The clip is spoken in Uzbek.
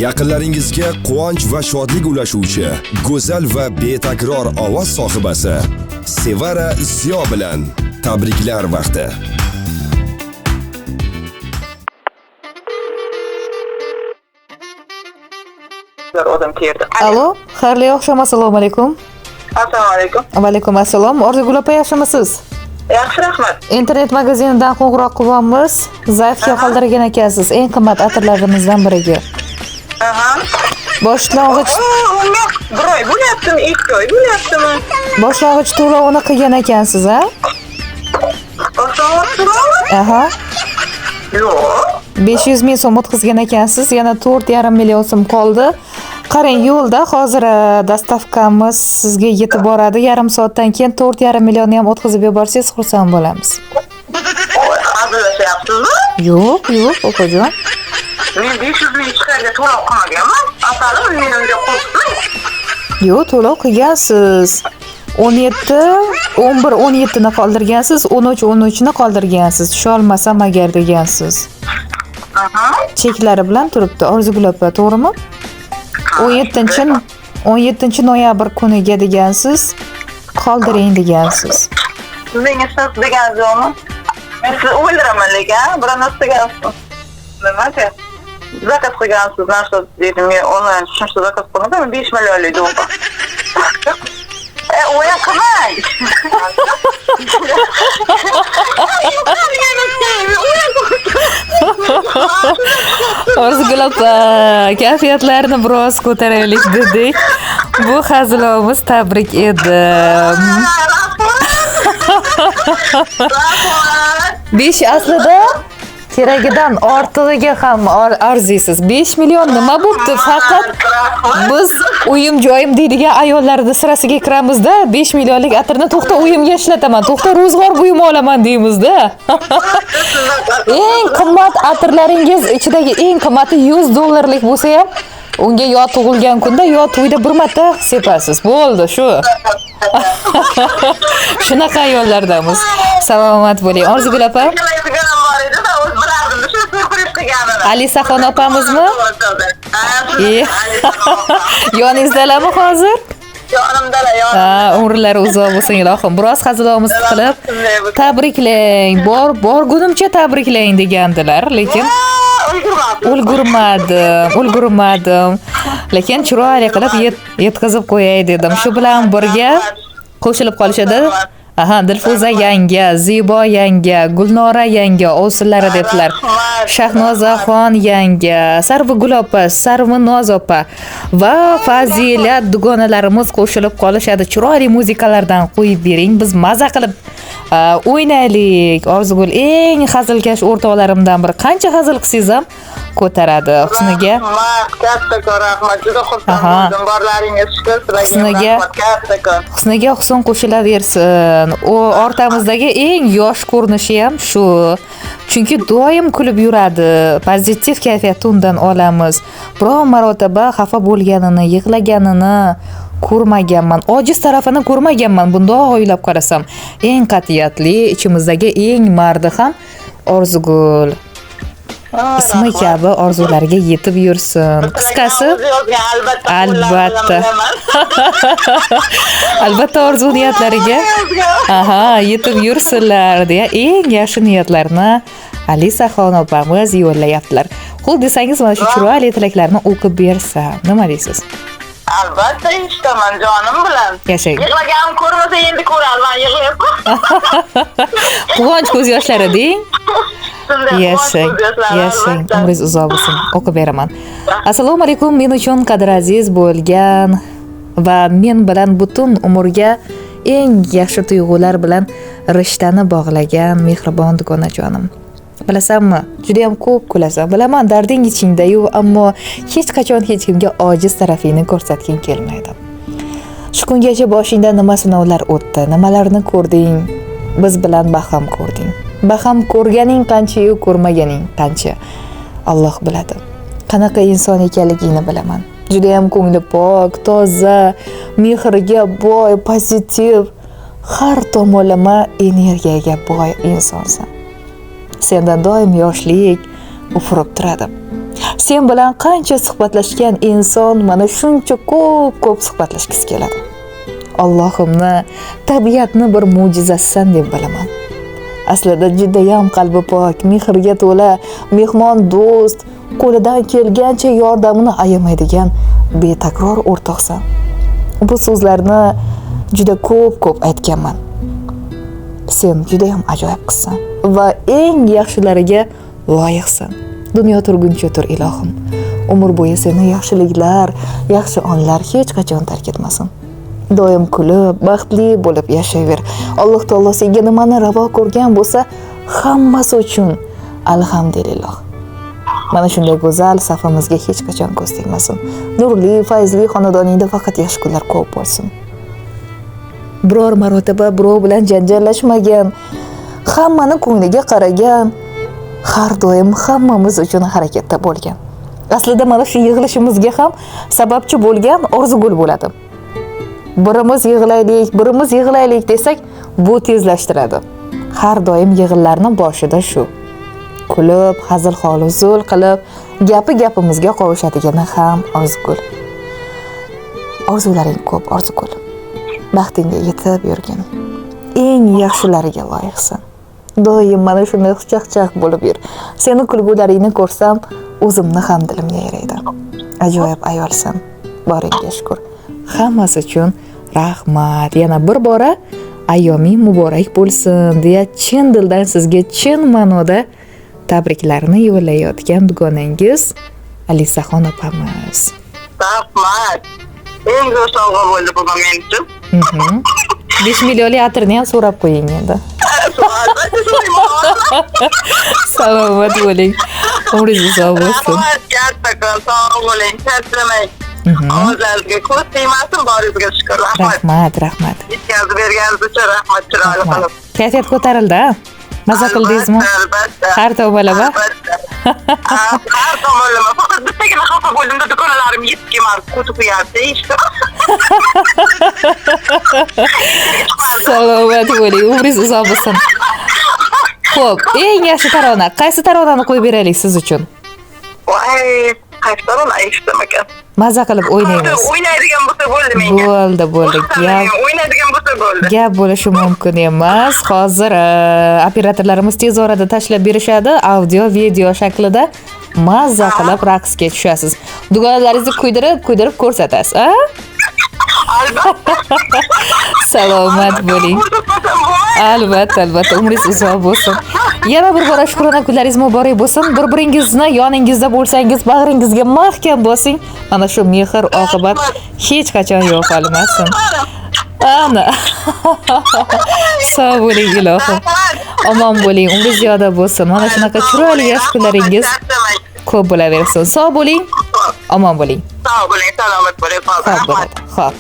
Yaqinlaringizga quvonch va shodlik ulashuvchi go'zal va betakror ovoz sohibasi Sevara Ziyo bilan tabriklar vaqti. Alo, xayrli oqshom, assalomu alaykum. Assalomu alaykum. Va alaykum assalom. Orzugul opa, yaxshimisiz? Yaxshi, rahmat. Internet magazinidan qo'ng'iroq qilyapmiz. Zaifga qoldirgan ekansiz eng qimmat atirlarimizdan biriga. Boshlang'ich Unga bir oy bo'lyaptimi, 2 oy bo'lyaptimi? Boshlang'ich to'lovini qilgan ekansiz, ha? Boshlang'ich to'lovi? Aha. Yo'q. 500 ming so'm o'tkazgan ekansiz. Yana 4,5 million so'm qoldi. Qarang, yo'lda hozir dastavkamiz sizga yetib boradi. Yarim soatdan keyin 4,5 millionni ham o'tkazib yuborsangiz xursand bo'lamiz. Hazırlashyapsizmi? Yo'q, opajon. Men 500 ming chiqarga to'lov qilmaganman. Asalim menga qo'shmang. Yo'q, to'lov qilgansiz. 11 ni qoldirgansiz, 13 ni qoldirgansiz. Tusha olmasam agar degansiz. Cheklari bilan turibdi. Orzugul opa, to'g'rimi? 17 noyabr kuniga degansiz. Qoldiring degansiz. Menga siz deganingizni men sizni o'ldiraman lekin, bir narsa degansiz. Nimaga? Zakaz qilgansiz, narsa dedim, men onlayn tushuncha zakaz qilmadim, 5 millionlik do'mba. O'ya qilmang. Orzugul opa, kayfiyatlarni biroz ko'taraylik dedik. Bu hazilimiz tabrik edi. 5 aslida keragidan ortig'iga ham arziysiz. 5 million nima bo'pti? Faqat biz uyim joyim deydigan ayollarda sirasiga kiramizda 5 millionlik atirni to'xta uyimga ishlataman, to'xta ro'zg'or buyum olaman deymizda. Eng qimmat atirlaringiz ichidagi eng qimmati $100 bo'lsa ham unga yo tug'ilgan kunda yo to'yda bir marta sepasiz. Bo'ldi, shu. Shunaqa ayollardamiz. Salomat bo'ling. Orzugul opa. Alisaxon opamizmi? Yoningizdalarmi hozir? Yonimdalar, umrlari uzoq bo'lsin ilohim. Biroz hazilamiz qilib tabriklang. Borgunimcha tabriklang degandilar, lekin ulgurmadim. Lekin chiroyli qilib yetkazib qo'yay dedim. Shu bilan birga qo'shilib qolishadi. Dilfuza yanga, Zibo yanga, Gulnora yanga, ovsinlari debdilar. Shahnozaxon yanga, Sarvigul opa, Sarvinoz opa va Fazilat dugonalarimiz qo'shilib qolishadi. Chiroyli muzikalardan qo'yib bering, biz maza qilib o'ynaylik. Orzugul eng hazilkash o'rtoqlarimdan biri. Qancha hazil qilsangiz ham ko'taradi. Husniga kattakon rahmat, juda xursand bo'ldim. Borlaringiz shukur, sizlarga kattakon. Husniga husn qo'shilaversin. U ortamizdagi eng yosh ko'rinishi ham shu. Chunki doim kulib yuradi. Pozitiv kayfiyatni undan olamiz. Biroq marotaba xafa bo'lganini, yig'laganini ko'rmaganman. Ojiz tarafini ko'rmaganman. Bundoq o'ylab qarasam, eng qat'iyatli, ichimizdagi eng mardi ham Orzugul. Ismi kabi orzulariga yetib yursin. Qisqasi, albatta. Albatta orzu niyatlariga yetib yursinlar deya eng yaxshi niyatlarni Alisaxon opamiz yo'llayaptilar. Qo'l desangiz mana shu chiroyli tilaklarni o'qib bersam, nima deysiz? Albatta eshitaman jonim bilan. Yashang. Yig'laganim ko'rmasa endi ko'rarman, yig'layapman. Quvonch ko'z yoshlari deng. Yashang. Umringiz uzoq bo'lsin. O'qib beraman. Assalomu alaykum. Men uchun qadr aziz bo'lgan va men bilan butun umrga eng yaxshi tuyg'ular bilan rishtani bog'lagan mehribon dugonajonim. Bilasanmi? Juda ham ko'p kulasan. Bilaman, darding ichingda-yu, ammo hech qachon hech kimga ojiz tarafingni ko'rsatging kelmaydi. Shu kungacha boshingda nima sinovlar o'tdi, nimalarni ko'rding? Biz bilan baham ko'rding. Baham ko'rganing qancha-yu ko'rmaganing qancha. Alloh biladi. Qanaqa inson ekanligingni bilaman. Juda ham ko'ngli pok, toza, mehrga boy, pozitiv, har tomonlama energiyaga boy insonsan. Sendan doim yoshlik ufurib turadi. Sen bilan qancha suhbatlashgan inson mana shuncha ko'p suhbatlashgisi keladi. Allohimni, tabiatni bir mo'jizasisan deb bilaman. Aslida juda ham qalbi pok, mehrga to'la, mehmon do'st, qo'lidan kelgancha yordamini ayamaydigan betakror o'rtoqsan. Bu so'zlarni juda ko'p aytganman. Sen juda ham ajoyib qizsan va eng yaxshilariga loyiqsan. Dunyo turguncha tur ilohim. Umr bo'yi seni yaxshiliklar, yaxshi onlar hech qachon tark etmasin. Doim kulib, baxtli bo'lib yashayver. Alloh taolo senga nimani ravo ko'rgan bo'lsa, hammasi uchun alhamdulillah. Mana shunday go'zal safimizga hech qachon ko'z tegmasin. Nurli, fayzli xonadoningda faqat yaxshi kunlar ko'p bo'lsin. Biror marotaba birov bilan janjallashmagan, hammani ko'ngliga qaragan, har doim hammamiz uchun harakatda bo'lgan. Aslida mana shu yig'ilishimizga ham sababchi bo'lgan Orzugul bo'ladi. Birimiz yig'laylik desak, bu tezlashtiradi. Har doim yig'inlarning boshida shu. Kulib, hazil holuzul qilib, gapimizga qovushadigan ham Orzugul. Orzularing ko'p Orzugul. Baxtingga yetib yurgin. Eng yaxshilariga loyiqsan. Doim mana shunday xushchaqchaq bo'lib yur. Seni kulgularingni ko'rsam, o'zimni ham dilimga yaraydi. Ajoyib ayolsan. Boringga shukr. Hammasi uchun rahmat. Yana bir bora ayyoming muborak bo'lsin deya chin dildan sizga chin ma'noda tabriklarni yo'llayotgan dugonangiz Alisaxon opamiz. Rahmat. Eng zo'r sovg'a bo'ldi bu men uchun. 5 millionli atirni ham so'rab qo'ying endi. Salomat bo'ling. Umringiz uzoq bo'lsin. Kattakon sog' bo'ling, charchamang. O'zingizga ko'z tegmasin, boringizga shukr. Rahmat. Yetkazib berganingiz uchun rahmat, chiroyli qilib. Kayfiyat ko'tarildi. Maza qildingizmi? Albatta. Har tomonlama. Har tomonlama. Faqat bittagina xafa bo'ldimda dugonalarim yetib kelmadi, qo'tib qo'yapti ishda. Salomat bo'ling, umringiz uzoq bo'lsin. Xo'p, eng yaxshi tarona, qaysi taronani qo'yib beraylik siz uchun? Voy, qaysi tarona aytdim ekan. Maza qilib o'ynaymiz. O'ynaydigan bo'lsa bo'ldi menga. Bo'ldi. O'ynaydigan bo'lsa bo'ldi. Gap bo'lishi mumkin emas. Hozir operatorlarimiz tez orada tashlab berishadi, audio, video shaklida maza qilib raqsga tushasiz. Dugonalaringizni kuydirib ko'rsatasiz, a? Albatta. Salomat bo'ling. Albatta, umringiz uzoq bo'lsin. Yana bir bora shukrona kunlaringiz muborak bo'lsin. Bir-biringizni yoningizda bo'lsangiz, bag'ringizga mahkam bosing. Mana shu mehr oqibat hech qachon yo'qolmasin. Ana. Sog' bo'ling ilohim. Omon bo'ling, umringiz ziyoda bo'lsin. Mana shunaqa chiroyli yosh kunlaringiz ko'p bo'laversin. Sog' bo'ling. Omon bo'ling. Sog' bo'ling, salomat bo'ling. Xo'p.